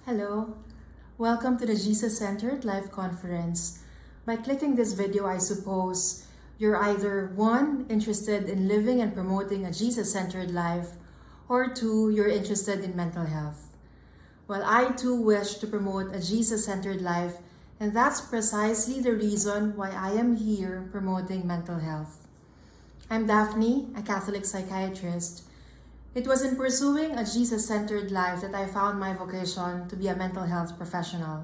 Hello, welcome to the Jesus-Centered Life Conference. By clicking this video, I suppose you're either 1, interested in living and promoting a Jesus-centered life, or 2, you're interested in mental health. Well, I too wish to promote a Jesus-centered life, and that's precisely the reason why I am here promoting mental health. I'm Daphne, a Catholic psychiatrist. It was in pursuing a Jesus-centered life that I found my vocation to be a mental health professional.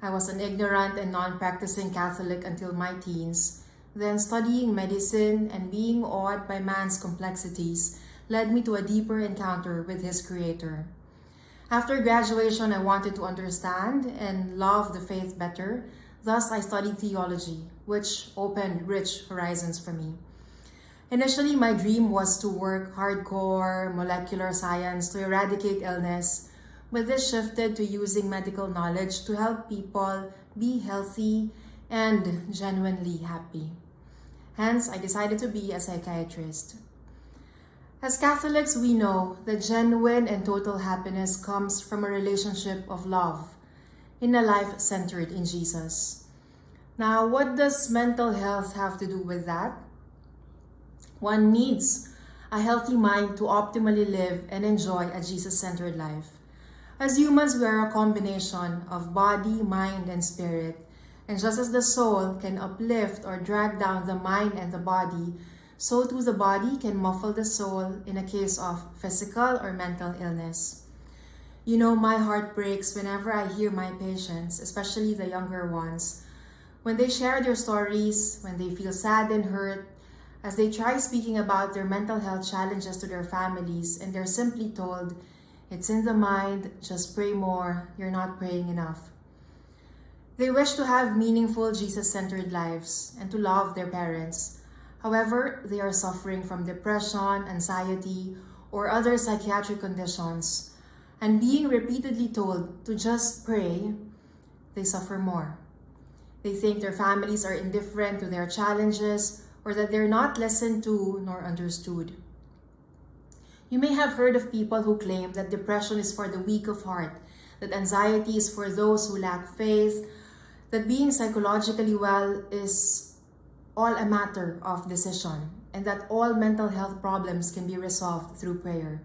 I was an ignorant and non-practicing Catholic until my teens. Then studying medicine and being awed by man's complexities led me to a deeper encounter with his Creator. After graduation, I wanted to understand and love the faith better. Thus, I studied theology, which opened rich horizons for me. Initially, my dream was to work hardcore molecular science to eradicate illness, but this shifted to using medical knowledge to help people be healthy and genuinely happy. Hence, I decided to be a psychiatrist. As Catholics, we know that genuine and total happiness comes from a relationship of love in a life centered in Jesus. Now, what does mental health have to do with that? One needs a healthy mind to optimally live and enjoy a Jesus-centered life. As humans, we are a combination of body, mind, and spirit. And just as the soul can uplift or drag down the mind and the body, so too the body can muffle the soul in a case of physical or mental illness. You know, my heart breaks whenever I hear my patients, especially the younger ones, when they share their stories, when they feel sad and hurt, as they try speaking about their mental health challenges to their families, and they're simply told, "It's in the mind, just pray more, you're not praying enough." They wish to have meaningful Jesus-centered lives and to love their parents. However, they are suffering from depression, anxiety, or other psychiatric conditions, and being repeatedly told to just pray, they suffer more. They think their families are indifferent to their challenges, or that they're not listened to nor understood. You may have heard of people who claim that depression is for the weak of heart, that anxiety is for those who lack faith, that being psychologically well is all a matter of decision, and that all mental health problems can be resolved through prayer.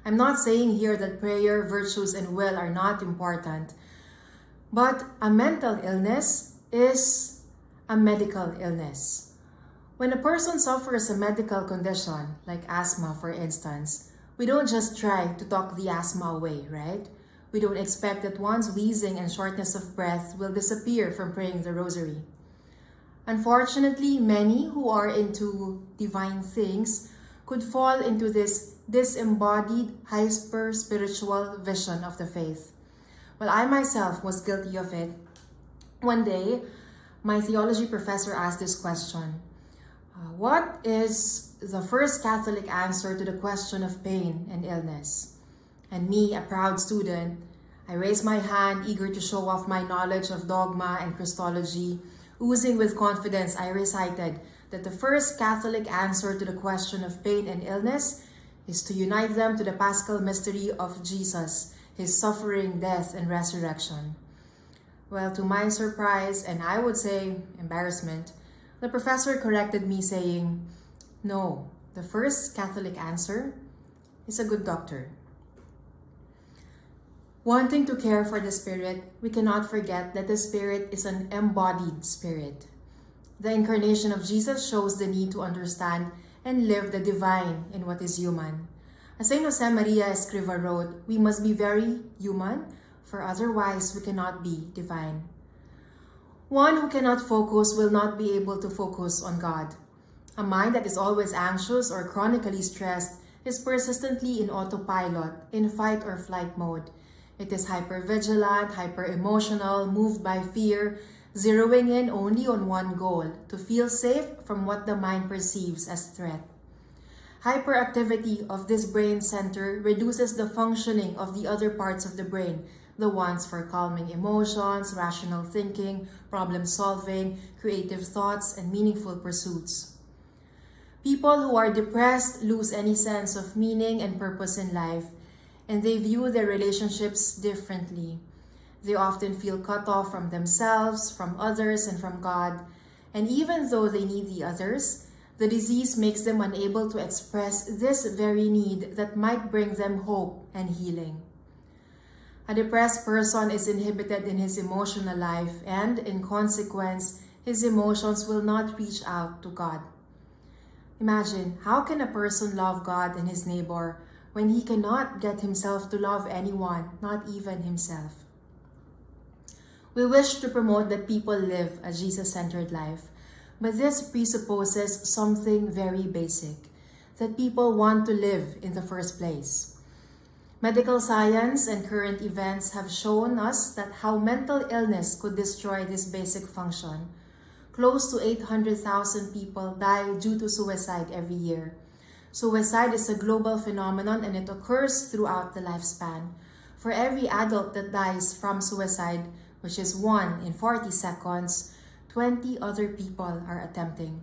I'm not saying here that prayer, virtues, and will are not important, but a mental illness is a medical illness. When a person suffers a medical condition, like asthma for instance, we don't just try to talk the asthma away, right? We don't expect that one's wheezing and shortness of breath will disappear from praying the rosary. Unfortunately, many who are into divine things could fall into this disembodied, hyper-spiritual vision of the faith. Well, I myself was guilty of it. One day, my theology professor asked this question: what is the first Catholic answer to the question of pain and illness? And me, a proud student, I raised my hand, eager to show off my knowledge of dogma and Christology. Oozing with confidence, I recited that the first Catholic answer to the question of pain and illness is to unite them to the Paschal mystery of Jesus, his suffering, death, and resurrection. Well, to my surprise, and I would say embarrassment, the professor corrected me saying, "No, the first Catholic answer is a good doctor." Wanting to care for the Spirit, we cannot forget that the Spirit is an embodied spirit. The incarnation of Jesus shows the need to understand and live the divine in what is human. As Saint Josemaria Escriva wrote, we must be very human, for otherwise we cannot be divine. One who cannot focus will not be able to focus on God. A mind that is always anxious or chronically stressed is persistently in autopilot, in fight or flight mode. It is hypervigilant, hyper-emotional, moved by fear, zeroing in only on one goal, to feel safe from what the mind perceives as threat. Hyperactivity of this brain center reduces the functioning of the other parts of the brain, the ones for calming emotions, rational thinking, problem solving, creative thoughts, and meaningful pursuits. People who are depressed lose any sense of meaning and purpose in life, and they view their relationships differently. They often feel cut off from themselves, from others, and from God. And even though they need the others, the disease makes them unable to express this very need that might bring them hope and healing. A depressed person is inhibited in his emotional life, and in consequence, his emotions will not reach out to God. Imagine, how can a person love God and his neighbor when he cannot get himself to love anyone, not even himself? We wish to promote that people live a Jesus-centered life, but this presupposes something very basic, that people want to live in the first place. Medical science and current events have shown us that how mental illness could destroy this basic function. Close to 800,000 people die due to suicide every year. Suicide is a global phenomenon and it occurs throughout the lifespan. For every adult that dies from suicide, which is 1 in 40 seconds, 20 other people are attempting.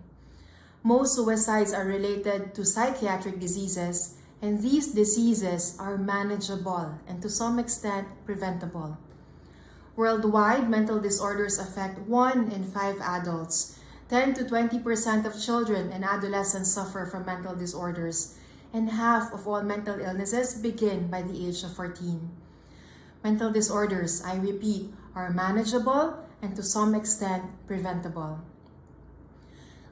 Most suicides are related to psychiatric diseases, and these diseases are manageable and to some extent preventable. Worldwide, mental disorders affect 1 in 5 adults. 10 to 20% of children and adolescents suffer from mental disorders, and half of all mental illnesses begin by the age of 14. Mental disorders, I repeat, are manageable and to some extent preventable.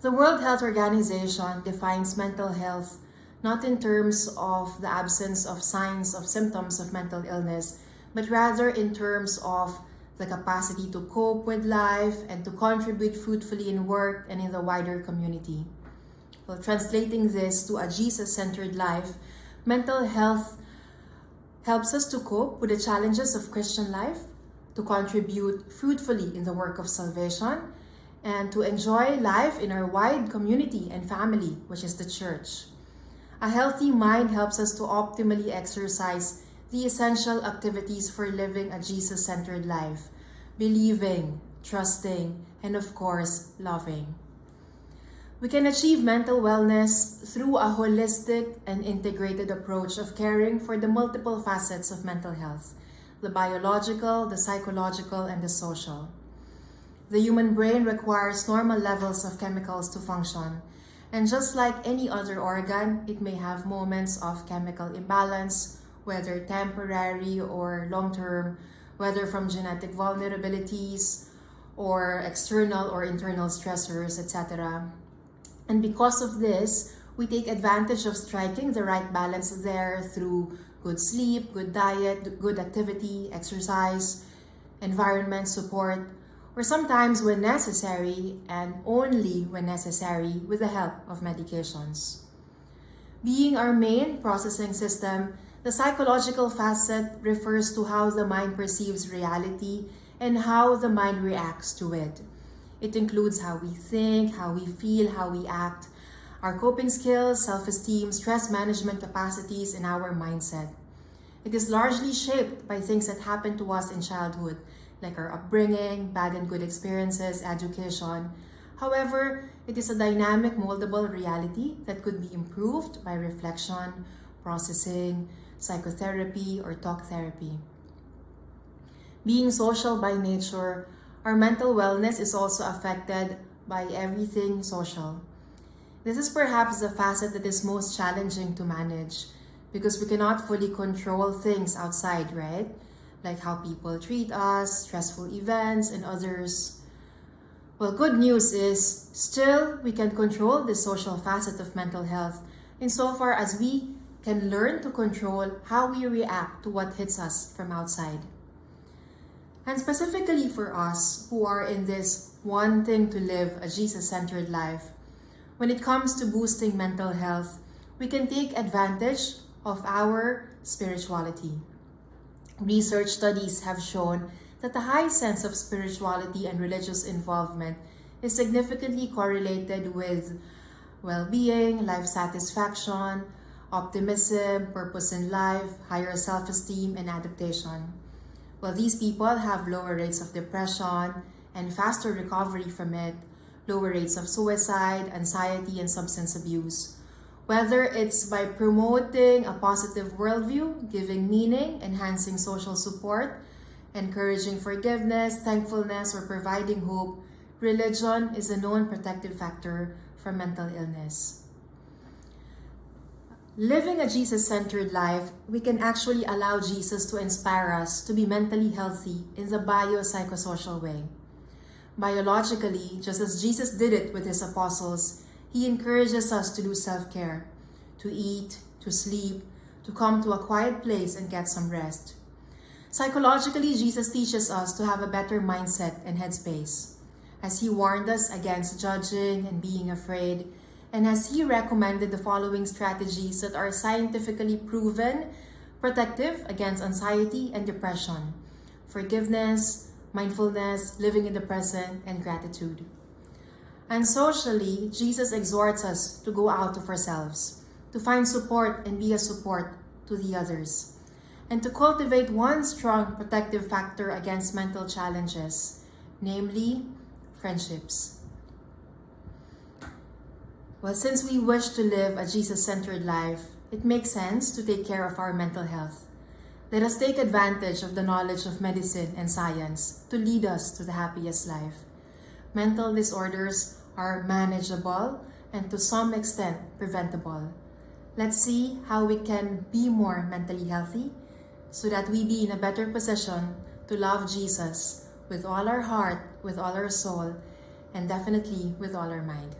The World Health Organization defines mental health not in terms of the absence of signs of symptoms of mental illness, but rather in terms of the capacity to cope with life and to contribute fruitfully in work and in the wider community. Well, translating this to a Jesus-centered life, mental health helps us to cope with the challenges of Christian life, to contribute fruitfully in the work of salvation, and to enjoy life in our wide community and family, which is the church. A healthy mind helps us to optimally exercise the essential activities for living a Jesus-centered life: believing, trusting, and of course, loving. We can achieve mental wellness through a holistic and integrated approach of caring for the multiple facets of mental health: the biological, the psychological, and the social. The human brain requires normal levels of chemicals to function, and just like any other organ, it may have moments of chemical imbalance, whether temporary or long-term, whether from genetic vulnerabilities or external or internal stressors, etc. And because of this, we take advantage of striking the right balance there through good sleep, good diet, good activity, exercise, environment support, or sometimes when necessary, and only when necessary, with the help of medications. Being our main processing system, the psychological facet refers to how the mind perceives reality and how the mind reacts to it. It includes how we think, how we feel, how we act, our coping skills, self-esteem, stress management capacities, and our mindset. It is largely shaped by things that happen to us in childhood, like our upbringing, bad and good experiences, education. However, it is a dynamic, moldable reality that could be improved by reflection, processing, psychotherapy, or talk therapy. Being social by nature, our mental wellness is also affected by everything social. This is perhaps the facet that is most challenging to manage because we cannot fully control things outside, right? Like how people treat us, stressful events, and others. Well, good news is still we can control the social facet of mental health insofar as we can learn to control how we react to what hits us from outside. And specifically for us who are in this wanting to live a Jesus-centered life, when it comes to boosting mental health, we can take advantage of our spirituality. Research studies have shown that a high sense of spirituality and religious involvement is significantly correlated with well-being, life satisfaction, optimism, purpose in life, higher self-esteem, and adaptation. Well, these people have lower rates of depression and faster recovery from it, lower rates of suicide, anxiety, and substance abuse. Whether it's by promoting a positive worldview, giving meaning, enhancing social support, encouraging forgiveness, thankfulness, or providing hope, religion is a known protective factor from mental illness. Living a Jesus-centered life, we can actually allow Jesus to inspire us to be mentally healthy in the biopsychosocial way. Biologically, just as Jesus did it with his apostles, he encourages us to do self-care, to eat, to sleep, to come to a quiet place and get some rest. Psychologically, Jesus teaches us to have a better mindset and headspace, as he warned us against judging and being afraid, and as he recommended the following strategies that are scientifically proven protective against anxiety and depression: forgiveness, mindfulness, living in the present, and gratitude. And socially, Jesus exhorts us to go out of ourselves, to find support and be a support to the others, and to cultivate one strong protective factor against mental challenges, namely friendships. Well, since we wish to live a Jesus-centered life, it makes sense to take care of our mental health. Let us take advantage of the knowledge of medicine and science to lead us to the happiest life. Mental disorders are manageable and to some extent preventable. Let's see how we can be more mentally healthy so that we be in a better position to love Jesus with all our heart, with all our soul, and definitely with all our mind.